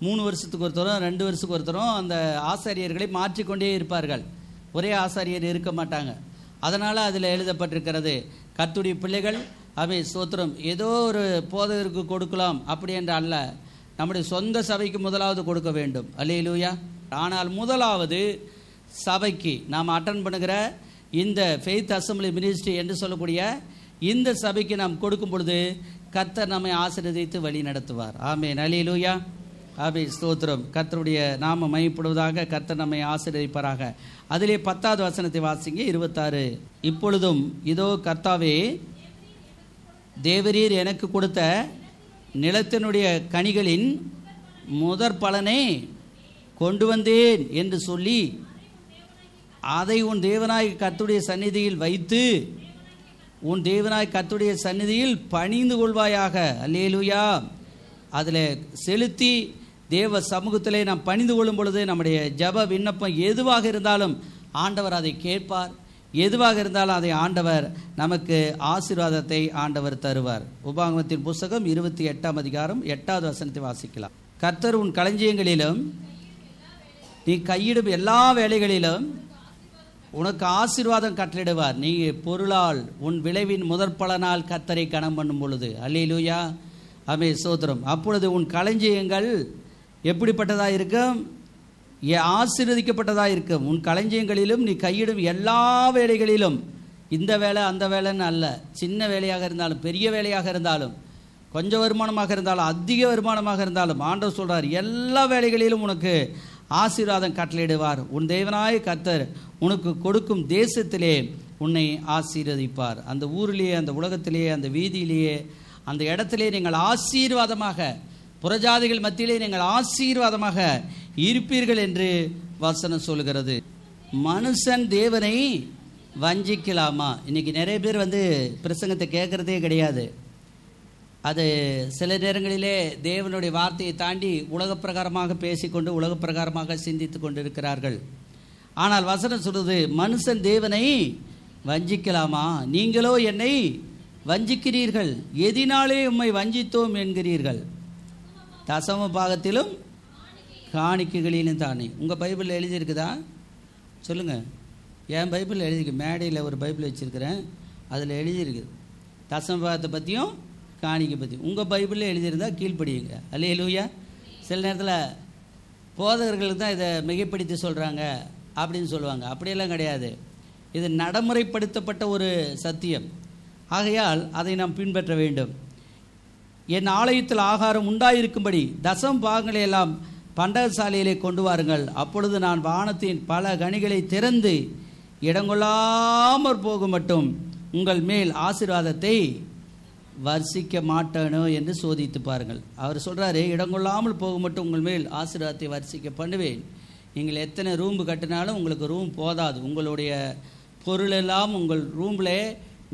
3 வருஷத்துக்கு ஒருத்தரும் 2 வருஷத்துக்கு ஒருத்தரும் அந்த ஆசாரியர்களை மாற்றிக்கொண்டே இருப்பார்கள். ஒரே ஆசாரியர் இருக்க மாட்டாங்க. அதனால் அதில் எழுதப்பட்டிருக்கிறது, கர்த்தருடைய பிள்ளைகள் ஸ்தோத்திரம் ஏதோ ஒரு போதகருக்கு கொடுக்கலாம் அப்படி என்று அல்ல, நம்முடைய சொந்த சபைக்கு முதலாவது கொடுக்க வேண்டும். அல்லேலூயா. ஆனால் முதலாவது சபைக்கு நாம் அட்டன் பண்ணுகிற இந்த ஃபெய்த் அசம்பிளி மினிஸ்ட்ரி என்று சொல்லக்கூடிய இந்த சபைக்கு நாம் கொடுக்கும் பொழுது கர்த்தர் நம்மை ஆசீர்வதித்து வழி நடத்துவார். ஆமென். அல்லேலூயா. ஆமென். ஸ்தோத்திரம். கர்த்தருடைய நாம மகிமைப்படுவதாக. கர்த்தர் நம்மை ஆசீர்வதிப்பாராக. அதிலே 10வது வசனத்தை வாசிங்க. 26. இப்பொழுதும் இதோ கர்த்தாவே, தேவரீர் எனக்கு கொடுத்த நிலத்தினுடைய கனிகளின் முதற் பலனை கொண்டு வந்தேன் என்று சொல்லி அதை உன் தேவனாய் கர்த்தருடைய சந்நிதியில் வைத்து உன் தேவனாய் கர்த்தருடைய சந்நிதியில் பணிந்து கொள்வாயாக. அல்லேலூயா. அதில் செலுத்தி தேவ சமூகத்திலே நாம் பணிந்து கொள்ளும் பொழுது நம்முடைய ஜப விண்ணப்பம் எதுவாக இருந்தாலும் ஆண்டவர் அதை கேட்பார். எதுவாக இருந்தாலும் அதை ஆண்டவர் நமக்கு ஆசீர்வாதத்தை ஆண்டவர் தருவார். உபாகமத்தின் புஸ்தகம் 28ஆம் அதிகாரம் 8வது வசனத்தை வாசிக்கலாம். கர்த்தர் உன் களஞ்சியங்களிலும் நீ கையிடும் எல்லா வேலைகளிலும் உனக்கு ஆசீர்வாதம் கட்டளிடுவார். நீ பொருளால் உன் விளைவின் முதற் பலனால் கர்த்தரை கனம் பண்ணும் பொழுது. அல்லேலூயா. ஆமென். ஸ்தோத்திரம். அப்பொழுது உன் களஞ்சியங்கள் எப்படிப்பட்டதாக இருக்கும்? ஆசீர்வதிக்கப்பட்டதாக இருக்கும். உன் களஞ்சியங்களிலும் நீ கையிடும் எல்லா வேலைகளிலும், இந்த வேலை அந்த வேலைன்னு அல்ல, சின்ன வேலையாக இருந்தாலும் பெரிய வேலையாக இருந்தாலும் கொஞ்சம் வருமானமாக இருந்தாலும் அதிக வருமானமாக இருந்தாலும் ஆண்டவர் சொல்கிறார், எல்லா வேலைகளிலும் உனக்கு ஆசீர்வாதம் கட்டளையிடுவார். உன் தேவனாய கர்த்தர் உனக்கு கொடுக்கும் தேசத்திலே உன்னை ஆசீர்வதிப்பார். அந்த ஊரிலேயே, அந்த உலகத்திலேயே, அந்த வீதியிலேயே, அந்த இடத்திலே நீங்கள் ஆசீர்வாதமாக, புறஜாதிகள் மத்தியிலே நீங்கள் ஆசீர்வாதமாக இருப்பீர்கள் என்று வசனம் சொல்கிறது. மனுஷன் தேவனை வஞ்சிக்கலாமா? இன்னைக்கு நிறைய பேர் பிரசங்கத்தை கேட்கறதே கிடையாது. அது சில நேரங்களிலே தேவனுடைய வார்த்தையை தாண்டி உலக பிரகாரமாக பேசிக்கொண்டு உலக பிரகாரமாக சிந்தித்து கொண்டு இருக்கிறார்கள். ஆனால் வசனம் சொல்றது, மனுஷன் தேவனை வஞ்சிக்கலாமா? நீங்களோ என்னை வஞ்சிக்கிறீர்கள். எதினாலே உம்மை வஞ்சித்தோம் என்கிறீர்கள். தசம பாகத்திலும் காணிக்கைகளிலும் தானே. உங்கள் பைபிளில் எழுதியிருக்குதா? சொல்லுங்கள். என் பைபிளில் எழுதியிருக்கு. மேடையில் ஒரு பைபிள் வச்சுருக்கிறேன், அதில் எழுதியிருக்குது தசம பாகத்தை பற்றியும் காணிக்கை பற்றி. உங்கள் பைபிளில் எழுதியிருந்தால் கீழ்ப்படியுங்க. அல்லேலூயா. சில நேரத்தில் போதகர்களுக்கு தான் இதை மிகைப்படுத்தி சொல்கிறாங்க அப்படின்னு சொல்லுவாங்க. அப்படியெல்லாம் கிடையாது. இது நடைமுறைப்படுத்தப்பட்ட ஒரு சத்தியம். ஆகையால் அதை நாம் பின்பற்ற வேண்டும். என் ஆலயத்தில் ஆகாரம் உண்டாயிருக்கும்படி தசம் பாகங்களை எல்லாம் பண்டகசாலையிலே கொண்டு வாருங்கள். அப்பொழுது நான் வானத்தின் பல கனிகளை திறந்து இடங்கொள்ளாமற் போகும் மட்டும் உங்கள் மேல் ஆசீர்வாதத்தை வர்ஷிக்க மாட்டானோ என்று சோதித்து பாருங்கள். அவர் சொல்கிறாரு, இடங்கொள்ளாமல் போக மட்டும் உங்கள் மேல் ஆசீர்வாதத்தை வர்ஷிக்க பண்ணுவேன். நீங்கள் எத்தனை ரூம்பு கட்டினாலும் உங்களுக்கு ரூம் போதாது. உங்களுடைய பொருளெல்லாம் உங்கள் ரூமில்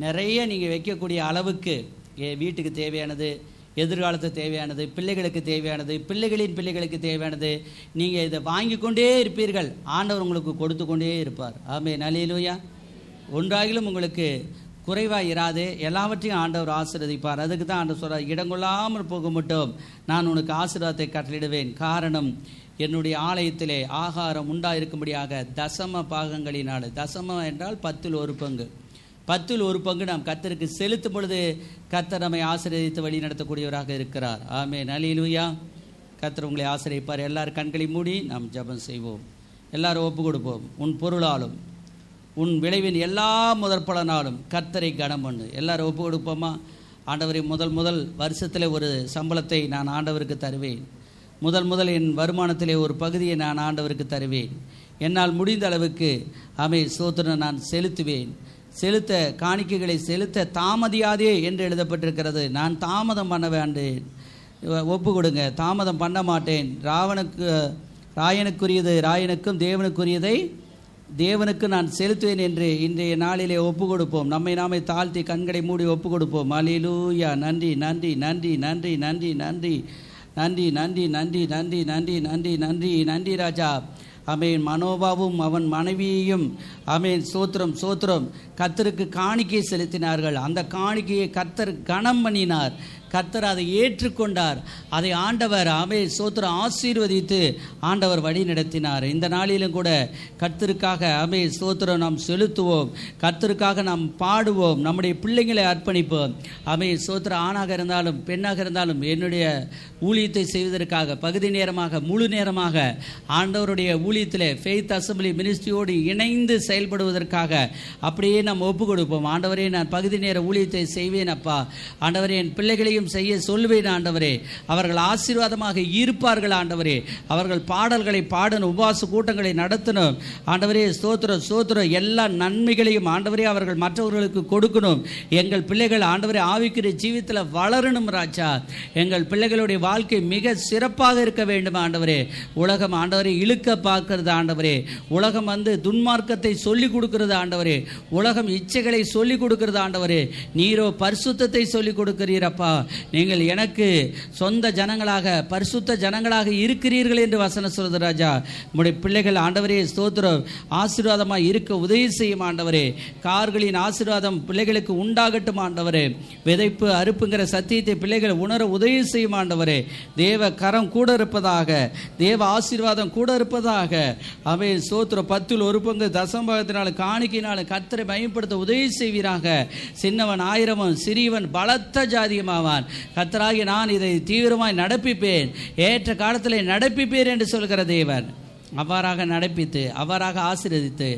நிறைய நீங்கள் வைக்கக்கூடிய அளவுக்கு வீட்டுக்கு தேவையானது, எதிர்காலத்துக்கு தேவையானது, பிள்ளைகளுக்கு தேவையானது, பிள்ளைகளின் பிள்ளைகளுக்கு தேவையானது நீங்கள் இதை வாங்கி கொண்டே இருப்பீர்கள். ஆண்டவர் உங்களுக்கு கொடுத்து கொண்டே இருப்பார். ஆமென். அல்லேலூயா. ஒன்றாகிலும் உங்களுக்கு குறைவாக இராது, எல்லாவற்றையும் ஆண்டவர் ஆசீர்வதிப்பார். அதுக்கு தான் ஆண்டவர் சொல்கிறார், இடங்கொள்ளாமல் போக மட்டும் நான் உனக்கு ஆசீர்வாதத்தை கட்டளிடுவேன். காரணம், என்னுடைய ஆலயத்திலே ஆகாரம் உண்டாயிருக்கும்படியாக தசம பாகங்களினால், தசமம் என்றால் 10ல் 1 பங்கு, 10ல் 1 பங்கு நாம் கர்த்தருக்கு செலுத்தும் பொழுது கர்த்தர் நம்மை ஆசீர்வதித்து வழி நடத்தக்கூடியவராக இருக்கிறார். ஆமென். அல்லேலூயா. கர்த்தர் உங்களை ஆசீர்வதிப்பார். எல்லாரும் கண்களை மூடி நாம் ஜெபம் செய்வோம். எல்லாரும் ஒப்பு கொடுப்போம். உன் பொருளாலும் உன் விளைவின் எல்லா முதற்பலனாலும் கர்த்தரை கனம் பண்ணு. எல்லாரும் ஒப்பு கொடுப்போமா? ஆண்டவரை, முதல் வருஷத்தில் ஒரு சம்பளத்தை நான் ஆண்டவருக்கு தருவேன். முதல் என் வருமானத்திலே ஒரு பகுதியை நான் ஆண்டவருக்கு தருவேன். என்னால் முடிந்த அளவுக்கு ஸ்தோத்திரம் நான் செலுத்துவேன். செலுத்த காணிக்கைகளை செலுத்த தாமதியாதே என்று எழுதப்பட்டிருக்கிறது. நான் தாமதம் பண்ண வேண்டேன். ஒப்பு கொடுங்க. தாமதம் பண்ண மாட்டேன். ராயனுக்குரியது ராயனுக்கும் தேவனுக்குரியதை தேவனுக்கு நான் செலுத்துவேன் என்று இன்றைய நாளிலே ஒப்பு கொடுப்போம். நம்மை நாமே தாழ்த்தி கண்களை மூடி ஒப்பு கொடுப்போம். அல்லேலூயா. நன்றி நன்றி நன்றி நன்றி நன்றி நன்றி நன்றி நன்றி நன்றி நன்றி நன்றி நன்றி நன்றி நன்றி ராஜா. ஆமென். மனோபாவும் அவன் மனைவியையும் சோத்திரம் கர்த்தருக்கு காணிக்கை செலுத்தினார்கள். அந்த காணிக்கையை கர்த்தர் கனம் பண்ணினார். கர்த்தர் அதை ஏற்றுக்கொண்டார். அதை ஆண்டவர் ஸ்தோத்திரம் ஆசீர்வதித்து ஆண்டவர் வழி நடத்தினார். இந்த நாளிலும் கூட கர்த்தருக்காக ஸ்தோத்திரம் நாம் செலுத்துவோம், கர்த்தருக்காக நாம் பாடுவோம், நம்முடைய பிள்ளைங்களை அர்ப்பணிப்போம். ஸ்தோத்திரம் ஆணாக இருந்தாலும் பெண்ணாக இருந்தாலும் என்னுடைய ஊழியத்தை செய்வதற்காக பகுதி நேரமாக முழு நேரமாக ஆண்டவருடைய ஊழியத்தில் ஃபெய்த் அசம்பிளி மினிஸ்ட்ரியோடு இணைந்து செயல்படுவதற்காக அப்படியே நாம் ஒப்பு கொடுப்போம். ஆண்டவரே, நான் பகுதி நேர ஊழியத்தை செய்வேன் அப்பா. ஆண்டவரே, என் பிள்ளைகளையும் செய்ய சொல்வேன் ஆண்டவரே. அவர்கள் ஆசீர்வாதமாக இருப்பார்கள் ஆண்டவரே. அவர்கள் பாடல்களை பாடணும், உபவாச கூட்டங்களை நடத்தணும் ஆண்டவரே. ஸ்தோத்திரம் ஸ்தோத்திரம். எல்லா நன்மைகளையும் ஆண்டவரே அவர்கள் மற்றவர்களுக்கு கொடுக்கணும். எங்கள் பிள்ளைகள் ஆண்டவரே ஆவிக்குரிய ஜீவித்தில் வளரணும் ராஜா. எங்கள் பிள்ளைகளுடைய வாழ்க்கை மிக சிறப்பாக இருக்க வேண்டும் ஆண்டவரே. உலகம் ஆண்டவரே இழுக்க பார்க்கிறது ஆண்டவரே. உலகம் துன்மார்க்கத்தை சொல்லிக் கொடுக்கிறது ஆண்டவரே. உலகம் இச்சைகளை சொல்லிக் கொடுக்கிறது ஆண்டவரே. நீரோ பரிசுத்தத்தை சொல்லிக் கொடுக்கிறீரப்பா. நீங்கள் எனக்கு சொந்த ஜனங்களாக பரிசுத்த ஜனங்களாக இருக்கிறீர்கள் என்று வசனம் சொல்றது ராஜா. நம்முடைய பிள்ளைகள் ஆண்டவரே ஸ்தோத்திரம் ஆசீர்வாதமாக இருக்க உதவி செய்யும் ஆண்டவரே. கார்களின் ஆசீர்வாதம் பிள்ளைகளுக்கு உண்டாகட்டும் ஆண்டவரே. விதைப்பு அறுப்புங்கிற சத்தியத்தை பிள்ளைகள் உணர உதவி செய்யும் ஆண்டவரே. தேவ கரம் கூட இருப்பதாக, தேவ ஆசீர்வாதம் கூட இருப்பதாக. அவன் ஸ்தோத்திரம் 10 பங்கு தசமபாகத்தினாலும் காணிக்கையினாலும் கர்த்தரை பயன்படுத்த உதவி செய்வீராக. சின்னவன் 1000 சிறியவன் பலத்த ஜாதியமாவான். கர்த்தராகிய நான் இதை தீவிரமாய் நடப்பிப்பேன், ஏற்ற காலத்தில் நடப்பிப்பேன் என்று சொல்கிற தேவன் அவ்வாறாக நடப்பித்து, அவ்வாறாக ஆசீர்வதித்து,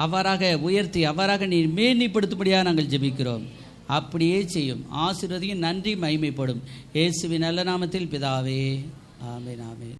அவ்வாறாக உயர்த்தி, அவ்வாறாக நீ மேன்மைப்படுத்தும்படியாக நாங்கள் ஜெபிக்கிறோம். அப்படியே செய்யும். ஆசீர்வதியும், நன்றி மகிமைப்படும். இயேசுவின் நல்ல நாமத்தில் பிதாவே, ஆமென் ஆமென்.